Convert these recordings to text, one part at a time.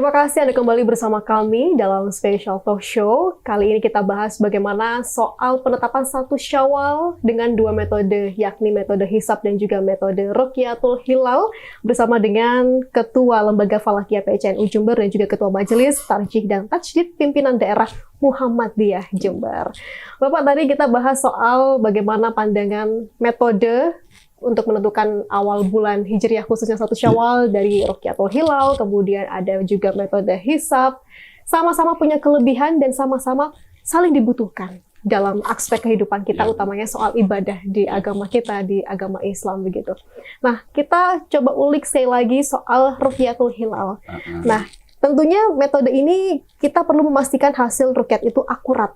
Terima kasih Anda kembali bersama kami dalam Special Talk Show. Kali ini kita bahas bagaimana soal penetapan 1 Syawal dengan 2 metode, yakni metode hisab dan juga metode Ruqyatul Hilal, bersama dengan Ketua Lembaga Falakiyah PCNU Jember dan juga Ketua Majelis Tarjih dan Tajdid Pimpinan Daerah Muhammadiyah Jember. Bapak, tadi kita bahas soal bagaimana pandangan metode untuk menentukan awal bulan Hijriah khususnya 1 Syawal dari Ruqyatul Hilal, kemudian ada juga metode hisab, sama-sama punya kelebihan dan sama-sama saling dibutuhkan dalam aspek kehidupan kita, utamanya soal ibadah di agama kita, di agama Islam begitu. Nah, kita coba ulik sekali lagi soal Ruqyatul Hilal. Nah, tentunya metode ini kita perlu memastikan hasil ruqyat itu akurat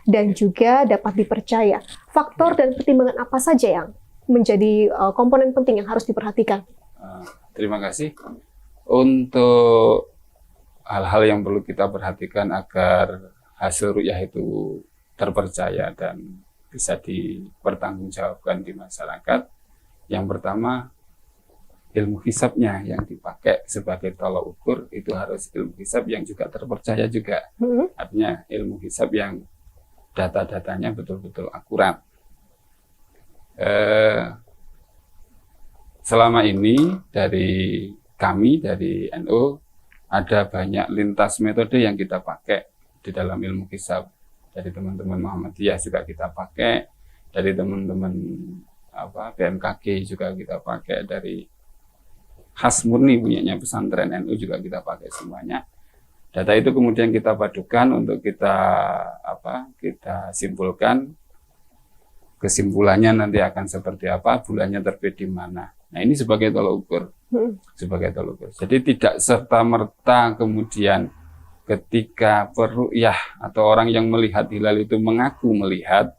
dan juga dapat dipercaya. Faktor dan pertimbangan apa saja yang menjadi komponen penting yang harus diperhatikan? Terima kasih. Untuk hal-hal yang perlu kita perhatikan agar hasil ruqyah itu terpercaya dan bisa dipertanggungjawabkan di masyarakat, yang pertama, ilmu hisabnya yang dipakai sebagai tolak ukur itu harus ilmu hisab yang juga terpercaya juga. Artinya ilmu hisab yang data-datanya betul-betul akurat. Selama ini dari kami, dari NU, ada banyak lintas metode yang kita pakai di dalam ilmu hisab. Dari teman-teman Muhammadiyah juga kita pakai, dari teman-teman BMKG juga kita pakai, dari khas murni punyanya pesantren NU juga kita pakai semuanya. Data itu kemudian kita padukan untuk kita simpulkan. Kesimpulannya nanti akan seperti apa, bulannya terbit di mana. Nah, ini sebagai tolak ukur. Sebagai tolak ukur. Jadi tidak serta-merta kemudian ketika peruqyah atau orang yang melihat hilal itu mengaku melihat,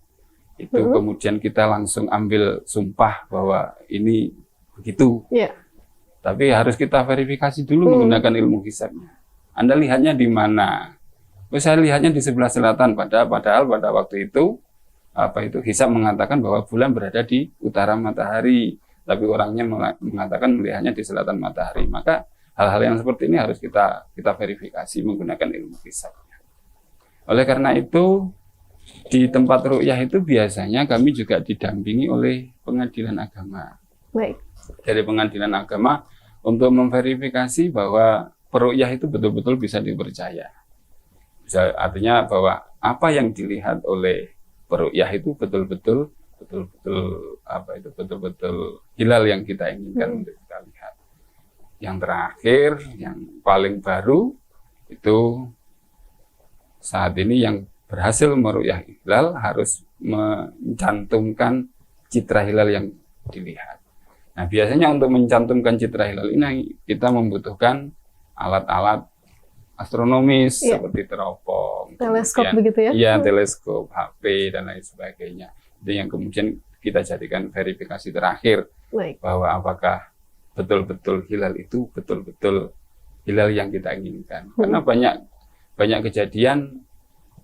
itu kemudian kita langsung ambil sumpah bahwa ini begitu. Tapi harus kita verifikasi dulu menggunakan ilmu hisabnya. Anda lihatnya di mana? Saya lihatnya di sebelah selatan, padahal pada waktu itu hisab mengatakan bahwa bulan berada di utara matahari, tapi orangnya mengatakan melihatnya di selatan matahari. Maka hal-hal yang seperti ini harus kita verifikasi menggunakan ilmu hisabnya. Oleh karena itu, di tempat ruqyah itu biasanya kami juga didampingi oleh pengadilan agama. Baik. Dari pengadilan agama untuk memverifikasi bahwa peruqyah itu betul-betul bisa dipercaya. Artinya bahwa apa yang dilihat oleh peruqyah itu betul-betul hilal yang kita inginkan untuk kita lihat. Yang terakhir, yang paling baru itu saat ini yang berhasil meruqyah hilal harus mencantumkan citra hilal yang dilihat. Nah, biasanya untuk mencantumkan citra hilal ini kita membutuhkan alat-alat astronomis seperti teropong, teleskop begitu ya? Iya, teleskop, HP dan lain sebagainya. Itu yang kemudian kita jadikan verifikasi terakhir. Bahwa apakah betul-betul hilal itu betul-betul hilal yang kita inginkan. Karena banyak kejadian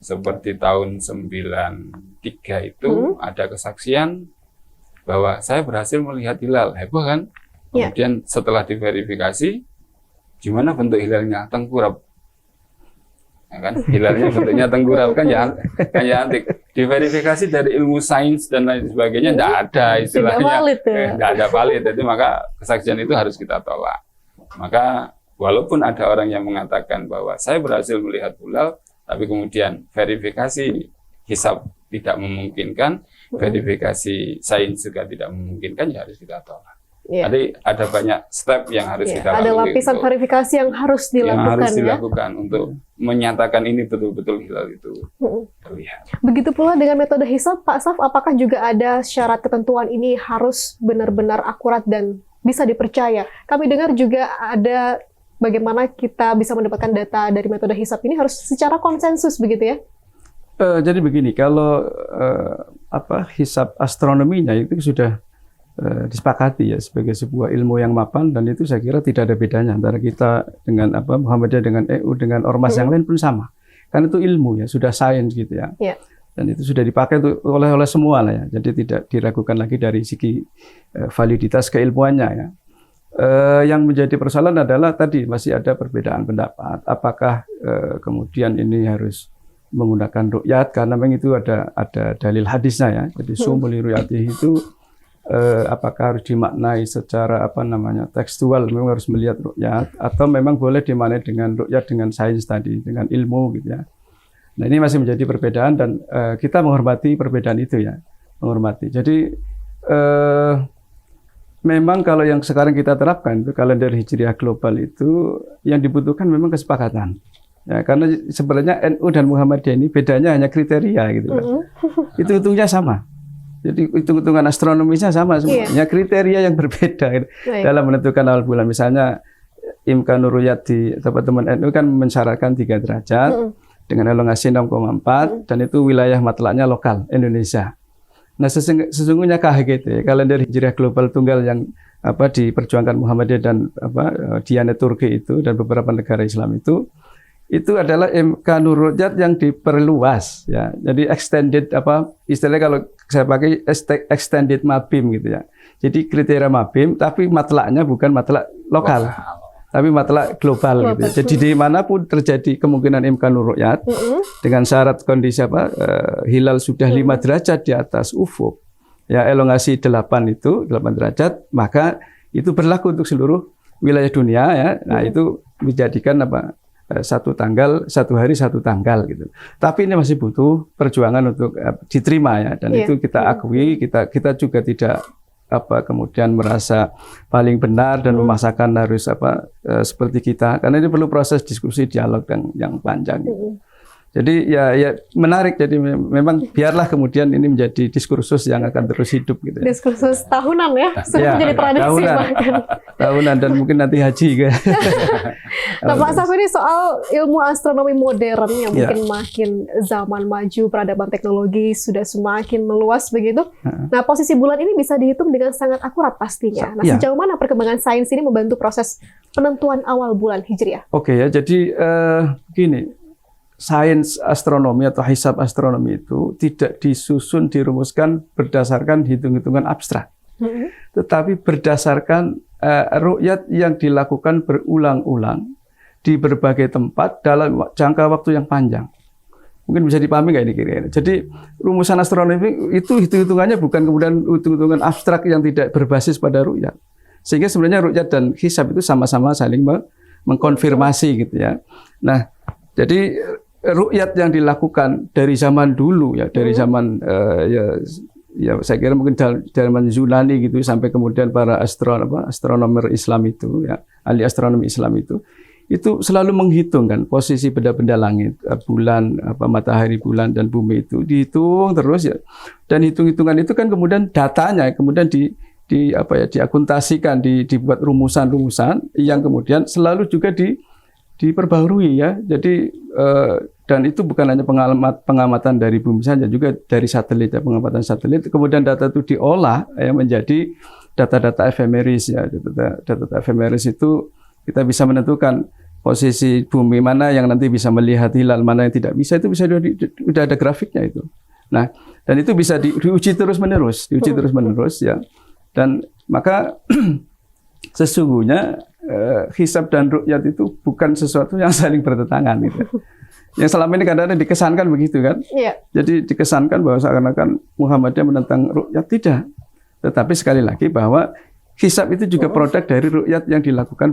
seperti tahun 93 itu ada kesaksian bahwa saya berhasil melihat hilal, heboh kan? Kemudian setelah diverifikasi, gimana bentuk hilalnya? Tengkurap. Kan hilalnya bentuknya tengkurap kan ya antik. Diverifikasi dari ilmu sains dan lain sebagainya tidak ada istilahnya, tidak ada valid. Jadi maka kesaksian itu harus kita tolak. Maka walaupun ada orang yang mengatakan bahwa saya berhasil melihat hilal, tapi kemudian verifikasi hisab tidak memungkinkan, verifikasi sains juga tidak memungkinkan, ya harus kita tolak. Jadi ada banyak step yang harus kita lalui. Ada lapisan verifikasi yang harus dilakukan. Yang harus dilakukan untuk menyatakan ini betul-betul hilal itu terlihat. Begitu pula dengan metode hisab, Pak Saf, apakah juga ada syarat ketentuan ini harus benar-benar akurat dan bisa dipercaya? Kami dengar juga ada bagaimana kita bisa mendapatkan data dari metode hisab ini harus secara konsensus begitu ya? Jadi begini, kalau hisab astronominya itu sudah disepakati ya sebagai sebuah ilmu yang mapan, dan itu saya kira tidak ada bedanya antara kita dengan Muhammadiyah dengan EU dengan ormas yang lain pun sama, karena itu ilmu ya, sudah sains gitu ya. Dan itu sudah dipakai oleh semua lah ya, jadi tidak diragukan lagi dari segi validitas keilmuannya ya. Yang menjadi persoalan adalah tadi masih ada perbedaan pendapat. Apakah kemudian ini harus menggunakan ru'yat karena memang itu ada dalil hadisnya ya. Jadi sumuli ru'yatihi itu apakah harus dimaknai secara tekstual, memang harus melihat ru'yat atau memang boleh dimaknai dengan ru'yat dengan sains tadi, dengan ilmu gitu ya. Nah, ini masih menjadi perbedaan dan kita menghormati perbedaan itu ya. Menghormati. Jadi memang kalau yang sekarang kita terapkan itu kalender hijriah global itu yang dibutuhkan memang kesepakatan. Ya, karena sebenarnya NU dan Muhammadiyah ini bedanya hanya kriteria gitu kan. Hitung-hitungnya sama. Jadi hitung-hitungan astronomisnya sama semua. Ya, kriteria yang berbeda gitu. Dalam menentukan awal bulan. Misalnya imkanur ru'yat di teman-teman NU kan mensyaratkan 3 derajat dengan elongasi 6,4 dan itu wilayah matlaknya lokal Indonesia. Nah, sesungguhnya KHGT, kalender hijriah global tunggal yang diperjuangkan Muhammadiyah dan Diyanet Turki itu dan beberapa negara Islam itu adalah imkanur ru'yat yang diperluas ya. Jadi extended istilahnya kalau saya pakai extended mabim gitu ya. Jadi kriteria mabim tapi matlaknya bukan matlak lokal. Tapi matlak global gitu. Jadi dimanapun terjadi kemungkinan imkanur ru'yat dengan syarat kondisi hilal sudah 5 derajat di atas ufuk, ya elongasi 8 derajat, maka itu berlaku untuk seluruh wilayah dunia ya. Nah, itu dijadikan satu hari satu tanggal gitu. Tapi ini masih butuh perjuangan untuk diterima ya, dan itu kita akui, kita juga tidak kemudian merasa paling benar dan memaksakan harus seperti kita, karena ini perlu proses diskusi dialog yang panjang gitu. Jadi ya menarik, jadi memang biarlah kemudian ini menjadi diskursus yang akan terus hidup gitu. Diskursus tahunan ya, sudah menjadi tradisi bahkan. Tahunan dan mungkin nanti haji kan. Nah, Pak Saf, ini soal ilmu astronomi modern yang mungkin makin zaman maju, peradaban teknologi sudah semakin meluas begitu. Nah, posisi bulan ini bisa dihitung dengan sangat akurat pastinya. Nah, sejauh mana perkembangan sains ini membantu proses penentuan awal bulan Hijriah? Oke ya, jadi begini. Sains astronomi atau hisab astronomi itu tidak disusun, dirumuskan berdasarkan hitung-hitungan abstrak, tetapi berdasarkan ru'yat yang dilakukan berulang-ulang di berbagai tempat dalam jangka waktu yang panjang. Mungkin bisa dipahami nggak ini kira-kira? Jadi rumusan astronomi itu hitung-hitungannya bukan kemudian hitung-hitungan abstrak yang tidak berbasis pada ru'yat. Sehingga sebenarnya ru'yat dan hisab itu sama-sama saling mengkonfirmasi gitu ya. Nah, jadi ru'yat yang dilakukan dari zaman dulu ya, dari zaman ya saya kira mungkin zaman Yunani gitu sampai kemudian para astronomer Islam itu ya, ahli astronomi Islam itu selalu menghitung kan posisi benda-benda langit, bulan, matahari, bulan dan bumi itu dihitung terus ya. Dan hitung-hitungan itu kan kemudian datanya kemudian diakuntasikan, dibuat rumusan-rumusan yang kemudian selalu juga diperbaharui ya. Jadi dan itu bukan hanya pengamatan dari bumi saja, juga dari satelit ya, pengamatan satelit. Kemudian data itu diolah ya menjadi data-data efemeris ya. Data efemeris itu kita bisa menentukan posisi bumi mana yang nanti bisa melihat hilal, mana yang tidak bisa, itu bisa sudah ada grafiknya itu. Nah, dan itu bisa diuji terus-menerus, ya. Dan maka sesungguhnya hisab dan ru'yat itu bukan sesuatu yang saling bertentangan gitu. Yang selama ini kadang-kadang dikesankan begitu kan. Jadi dikesankan bahwa seakan-akan Muhammadiyah menentang ru'yat, tidak. Tetapi sekali lagi bahwa hisab itu juga produk dari ru'yat yang dilakukan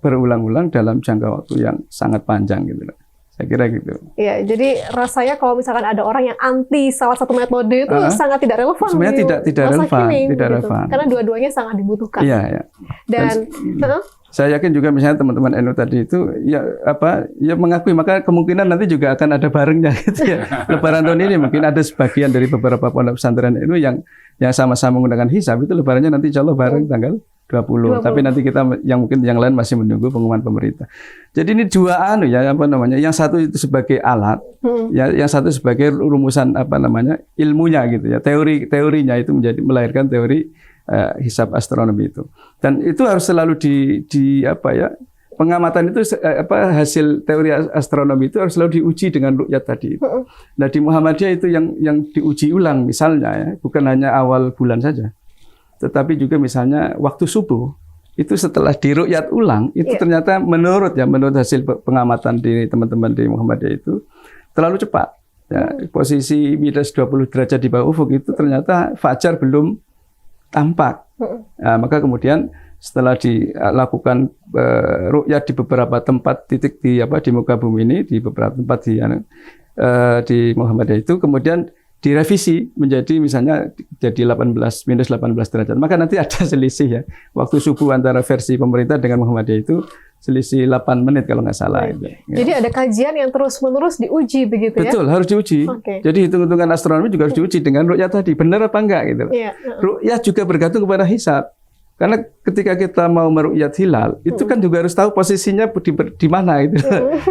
berulang-ulang dalam jangka waktu yang sangat panjang gitu. Saya kira gitu. Iya, jadi rasanya kalau misalkan ada orang yang anti salah satu metode itu sangat tidak relevan. Sebenarnya tidak relevan. Karena dua-duanya sangat dibutuhkan. Iya. Dan saya yakin juga misalnya teman-teman NU tadi itu ya mengakui, maka kemungkinan nanti juga akan ada barengnya gitu ya. Lebaran tahun ini mungkin ada sebagian dari beberapa pondok pesantren NU yang sama-sama menggunakan hisab, itu lebarannya nanti insya Allah bareng tanggal 20. Tapi nanti kita mungkin yang lain masih menunggu pengumuman pemerintah. Jadi ini dua yang satu itu sebagai alat, yang satu sebagai rumusan ilmunya gitu ya. Teorinya itu melahirkan teori hisab astronomi itu. Dan itu harus selalu pengamatan itu hasil teori astronomi itu harus selalu diuji dengan ru'yat tadi. Nah, di Muhammadiyah itu yang diuji ulang misalnya ya, bukan hanya awal bulan saja, tetapi juga misalnya waktu subuh itu setelah diruqyat ulang itu ternyata menurut hasil pengamatan di teman-teman di Muhammadiyah itu terlalu cepat. Ya, posisi minus 20 derajat di bawah ufuk itu ternyata fajar belum tampak. Nah, maka kemudian setelah dilakukan ruqyat di beberapa tempat titik di muka bumi ini, di beberapa tempat di Muhammadiyah itu, kemudian direvisi menjadi misalnya jadi minus 18 derajat. Maka nanti ada selisih ya. Waktu subuh antara versi pemerintah dengan Muhammadiyah itu selisih 8 menit kalau nggak salah. Gitu. Jadi ada kajian yang terus-menerus diuji begitu ya? Betul, harus diuji. Jadi hitung-hitungan astronomi juga harus diuji dengan ruqyat tadi. Benar apa enggak gitu. Ruqyat juga bergantung kepada hisab. Karena ketika kita mau meruqyat hilal, itu kan juga harus tahu posisinya di mana gitu.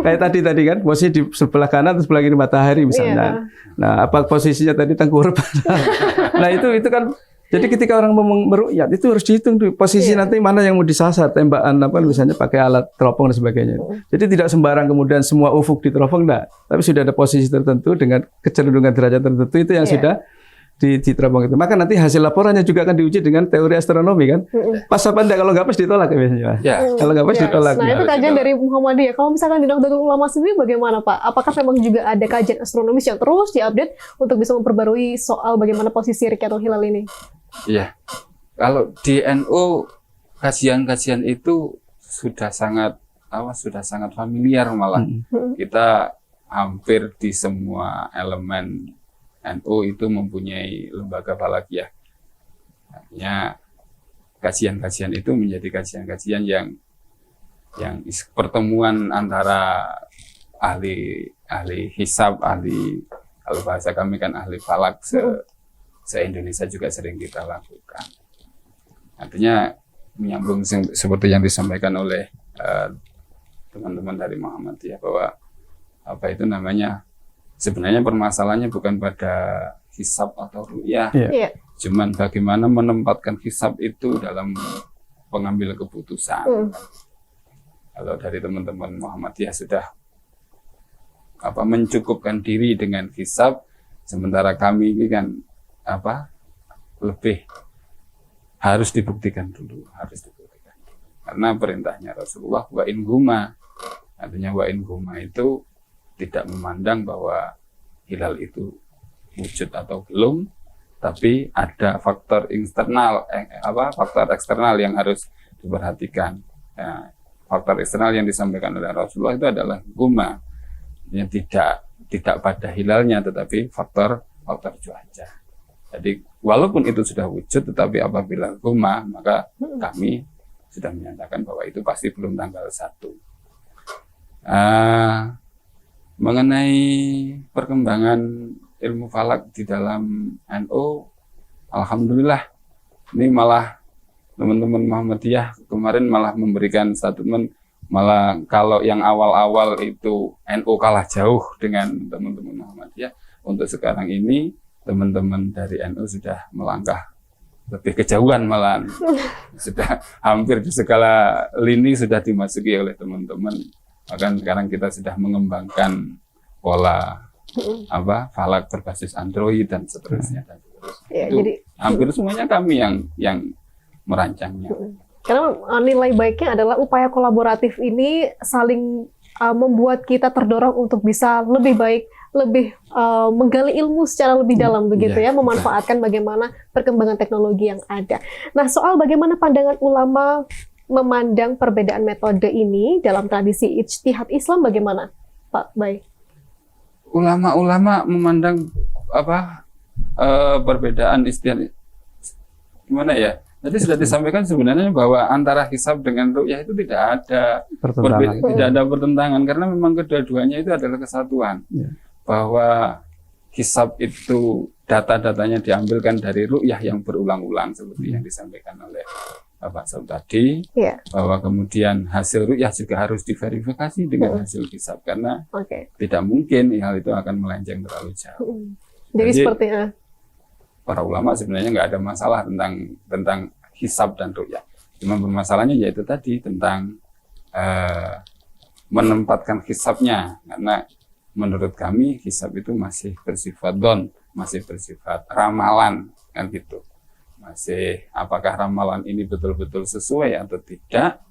Kayak tadi kan, posisi di sebelah kanan atau sebelah kiri matahari misalnya. Nah, apa posisinya tadi tengkurap. Nah, itu kan jadi ketika orang mau meruqyat itu harus dihitung tuh posisi nanti mana yang mau disasar, tembakan misalnya pakai alat teropong dan sebagainya. Jadi tidak sembarang kemudian semua ufuk diteropong enggak, tapi sudah ada posisi tertentu dengan kecenderungan derajat tertentu itu yang sudah diteropong itu. Maka nanti hasil laporannya juga akan diuji dengan teori astronomi kan. Pas apa enggak, kalau nggak pas ditolak biasanya. Kalau nggak pas ditolak. Nah, itu kajian dari Muhammadiyah. Kalau misalkan di Nahdlatul Ulama sendiri bagaimana, Pak? Apakah memang juga ada kajian astronomis yang terus diupdate untuk bisa memperbarui soal bagaimana posisi Rukyatul Hilal ini? Iya. Kalau di NU kajian-kajian itu sudah sangat familiar malah. Kita hampir di semua elemen NU itu mempunyai lembaga falakiyah. Artinya kajian-kajian itu menjadi kajian-kajian yang pertemuan antara ahli hisab, kalau bahasa kami kan ahli falak se-Indonesia juga sering kita lakukan. Artinya menyambung seperti yang disampaikan oleh teman-teman dari Muhammadiyah bahwa sebenarnya permasalahannya bukan pada hisab atau ru'yah. Cuman bagaimana menempatkan hisab itu dalam pengambil keputusan. Kalau dari teman-teman Muhammadiyah sudah mencukupkan diri dengan hisab, sementara kami ini kan lebih harus dibuktikan dulu. Karena perintahnya Rasulullah wa in huma. Artinya wa in huma itu tidak memandang bahwa hilal itu wujud atau belum, tapi ada faktor eksternal yang harus diperhatikan. Nah, faktor eksternal yang disampaikan oleh Rasulullah itu adalah guma, yang tidak pada hilalnya, tetapi faktor cuaca. Jadi walaupun itu sudah wujud, tetapi apabila guma, maka kami sudah menyatakan bahwa itu pasti belum tanggal 1. Mengenai perkembangan ilmu falak di dalam NU, alhamdulillah ini malah teman-teman Muhammadiyah kemarin malah memberikan statement, malah kalau yang awal-awal itu NU kalah jauh dengan teman-teman Muhammadiyah, untuk sekarang ini teman-teman dari NU sudah melangkah lebih kejauhan malahan. Sudah hampir di segala lini sudah dimasuki oleh teman-teman. Bahkan sekarang kita sudah mengembangkan pola falak berbasis Android dan seterusnya. Ya, itu jadi hampir semuanya kami yang merancangnya. Karena nilai baiknya adalah upaya kolaboratif ini saling membuat kita terdorong untuk bisa lebih baik, lebih menggali ilmu secara lebih dalam begitu ya, memanfaatkan bagaimana perkembangan teknologi yang ada. Nah, soal bagaimana pandangan ulama memandang perbedaan metode ini dalam tradisi ijtihad Islam bagaimana, Pak Bay? Ulama-ulama memandang perbedaan ijtihad gimana ya? Tadi sudah disampaikan sebenarnya bahwa antara hisab dengan ru'yah itu tidak ada pertentangan, karena memang kedua-duanya itu adalah kesatuan. Bahwa hisab itu data-datanya diambilkan dari ru'yah yang berulang-ulang seperti yang disampaikan oleh Bapak Saud tadi, bahwa kemudian hasil ru'yah juga harus diverifikasi dengan hasil hisab, karena tidak mungkin hal itu akan melenceng terlalu jauh. Jadi seperti para ulama sebenarnya nggak ada masalah tentang hisab dan ru'yah. Cuma permasalahannya yaitu tadi tentang menempatkan hisabnya, karena menurut kami hisab itu masih bersifat don, masih bersifat ramalan kan gitu. apakah ramalan ini betul-betul sesuai atau tidak,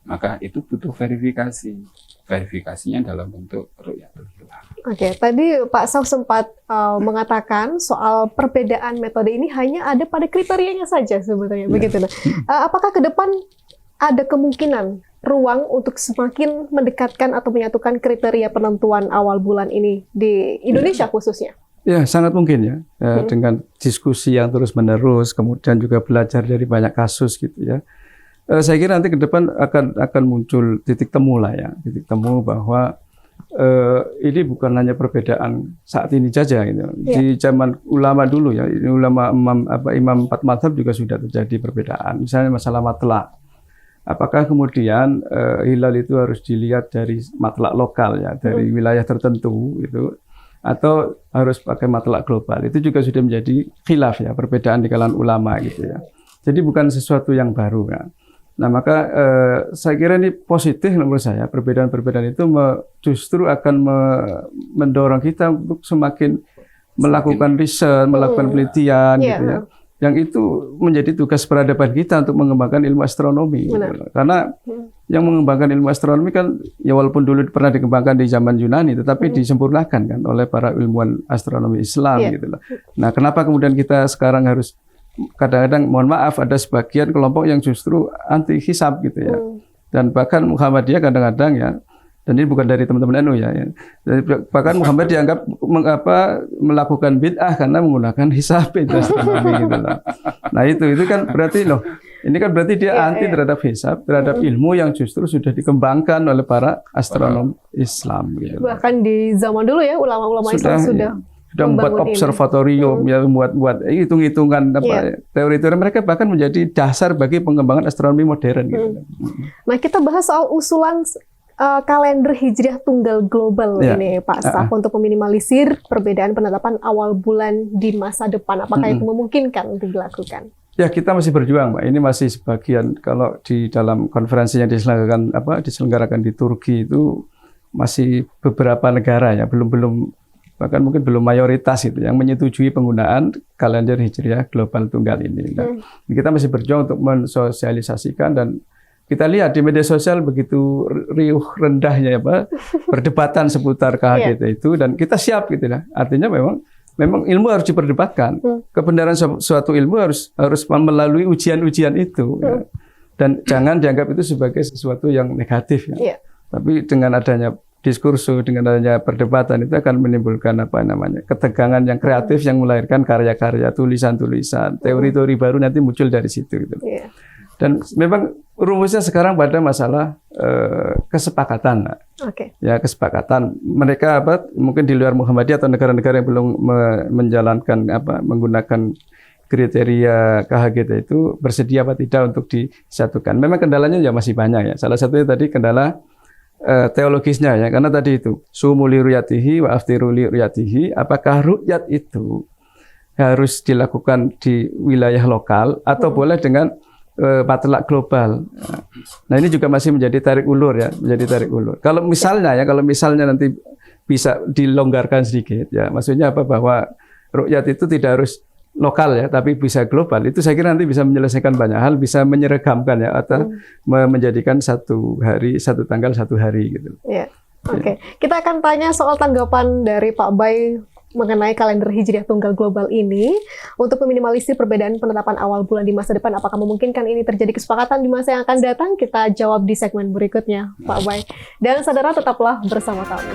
maka itu butuh verifikasi. Verifikasinya dalam bentuk ru'yatul hilal. Oke, tadi Pak Sauf sempat mengatakan soal perbedaan metode ini hanya ada pada kriterianya saja sebetulnya, begitu. Nah, apakah ke depan ada kemungkinan ruang untuk semakin mendekatkan atau menyatukan kriteria penentuan awal bulan ini di Indonesia khususnya? Ya, sangat mungkin ya. Dengan diskusi yang terus-menerus, kemudian juga belajar dari banyak kasus gitu ya. Saya kira nanti ke depan akan muncul titik temu lah ya, titik temu bahwa ini bukan hanya perbedaan saat ini saja gitu. Di zaman ulama dulu ya, ulama imam empat mazhab juga sudah terjadi perbedaan. Misalnya masalah matlak. Apakah kemudian hilal itu harus dilihat dari matlak lokal ya, dari wilayah tertentu gitu, atau harus pakai matlak global? Itu juga sudah menjadi khilaf ya, perbedaan di kalangan ulama gitu ya. Jadi bukan sesuatu yang baru ya. Nah maka saya kira ini positif menurut saya, perbedaan-perbedaan itu justru akan mendorong kita untuk semakin melakukan riset, melakukan penelitian gitu ya. Yang itu menjadi tugas peradaban kita untuk mengembangkan ilmu astronomi. Gitu. Karena yang mengembangkan ilmu astronomi kan ya walaupun dulu pernah dikembangkan di zaman Yunani, tetapi disempurnakan kan oleh para ilmuwan astronomi Islam gitu loh. Nah, kenapa kemudian kita sekarang harus kadang-kadang mohon maaf ada sebagian kelompok yang justru anti hisab gitu ya. Dan bahkan Muhammadiyah kadang-kadang ya, dan ini bukan dari teman-teman NU ya. Bahkan Muhammad dianggap melakukan bid'ah karena menggunakan hisab itu astronomi gitu loh. Nah itu kan berarti loh, ini kan berarti dia anti terhadap hisab, terhadap ilmu yang justru sudah dikembangkan oleh para astronom Islam gitu. Bahkan di zaman dulu ya ulama-ulama Islam sudah membuat observatorium ya, membuat hitung-hitungan teori-teori mereka bahkan menjadi dasar bagi pengembangan astronomi modern gitu. Nah, kita bahas soal usulan kalender Hijriah Tunggal Global ini Pak Sauf untuk meminimalisir perbedaan penetapan awal bulan di masa depan. Apakah itu memungkinkan untuk dilakukan? Ya, kita masih berjuang, Mbak. Ini masih sebagian, kalau di dalam konferensi yang diselenggarakan di Turki itu masih beberapa negara ya, belum bahkan mungkin belum mayoritas itu yang menyetujui penggunaan kalender Hijriah Global Tunggal ini. Nah, kita masih berjuang untuk mensosialisasikan, dan kita lihat di media sosial begitu riuh rendahnya perdebatan seputar KHGT itu, dan kita siap gitu ya. Artinya memang ilmu harus diperdebatkan. Kebenaran suatu ilmu harus melalui ujian-ujian itu. Ya. Dan jangan dianggap itu sebagai sesuatu yang negatif ya. Tapi dengan adanya diskursus, dengan adanya perdebatan itu akan menimbulkan ketegangan yang kreatif yang melahirkan karya-karya, tulisan-tulisan, teori-teori baru nanti muncul dari situ gitu. Dan memang rumusnya sekarang pada masalah kesepakatan. Ya, kesepakatan. Mereka mungkin di luar Muhammadiyah atau negara-negara yang belum menjalankan menggunakan kriteria KHGT itu bersedia apa tidak untuk disatukan. Memang kendalanya ya masih banyak ya. Salah satunya tadi kendala teologisnya ya, karena tadi itu sumu li ru'yatihi wa aftiru li ru'yatihi, apakah ru'yat itu harus dilakukan di wilayah lokal atau boleh dengan matlak global. Nah, ini juga masih menjadi tarik ulur ya, menjadi tarik ulur. Kalau misalnya nanti bisa dilonggarkan sedikit ya, maksudnya bahwa ru'yat itu tidak harus lokal ya, tapi bisa global. Itu saya kira nanti bisa menyelesaikan banyak hal, bisa menyeragamkan ya, atau menjadikan satu hari, satu tanggal, satu hari gitu. Oke. Kita akan tanya soal tanggapan dari Pak Bay mengenai kalender Hijriah Tunggal Global ini untuk meminimalisir perbedaan penetapan awal bulan di masa depan. Apakah memungkinkan ini terjadi kesepakatan di masa yang akan datang? Kita jawab di segmen berikutnya, Pak Bay. Dan saudara, tetaplah bersama kami.